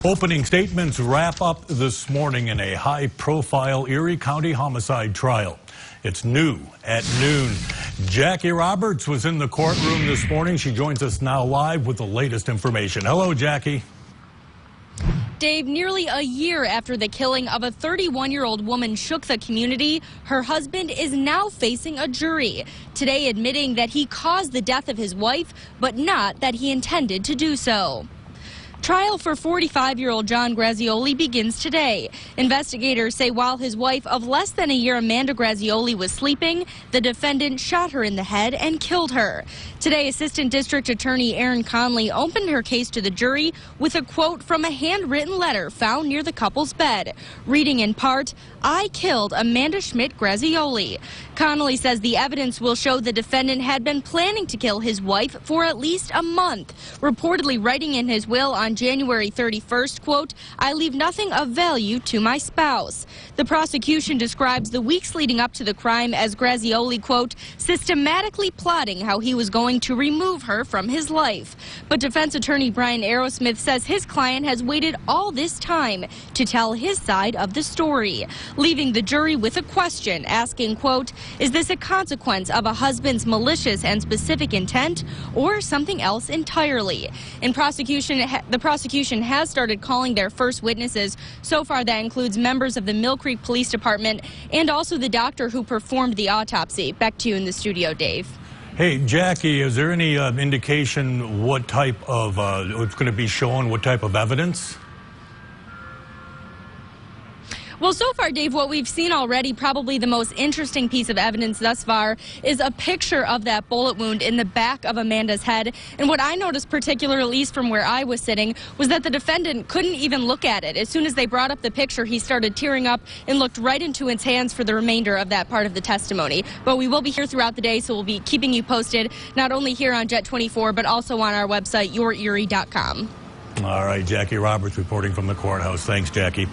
Opening statements wrap up this morning in a high-profile Erie County homicide trial. It's new at noon. Jackie Roberts was in the courtroom this morning. She joins us now live with the latest information. Hello, Jackie. Dave, nearly a year after the killing of a 31-year-old woman shook the community, her husband is now facing a jury, today admitting that he caused the death of his wife, but not that he intended to do so. Trial for 45-year-old John Grazioli begins today. Investigators say while his wife of less than a year, Amanda Grazioli, was sleeping, the defendant shot her in the head and killed her. Today, Assistant District Attorney Erin Conley opened her case to the jury with a quote from a handwritten letter found near the couple's bed, reading in part, "I killed Amanda Schmidt Grazioli." Connolly says the evidence will show the defendant had been planning to kill his wife for at least a month, reportedly writing in his will on January 31st, quote, "I leave nothing of value to my spouse." The prosecution describes the weeks leading up to the crime as Grazioli, quote, "systematically plotting how he was going to remove her from his life." But defense attorney Brian Aerosmith says his client has waited all this time to tell his side of the story, leaving the jury with a question asking, quote, "Is this a consequence of a husband's malicious and specific intent or something else entirely?" The prosecution has started calling their first witnesses. So far, that includes members of the Mill Creek Police Department and also the doctor who performed the autopsy. Back to you in the studio, Dave. Hey, Jackie, is there any indication what type of, what's going to be shown, what type of evidence? Well, so far, Dave, what we've seen already, probably the most interesting piece of evidence thus far, is a picture of that bullet wound in the back of Amanda's head. And what I noticed, particularly at least from where I was sitting, was that the defendant couldn't even look at it. As soon as they brought up the picture, he started tearing up and looked right into his hands for the remainder of that part of the testimony. But we will be here throughout the day, so we'll be keeping you posted, not only here on Jet 24, but also on our website, yourerie.com. All right, Jackie Roberts reporting from the courthouse. Thanks, Jackie.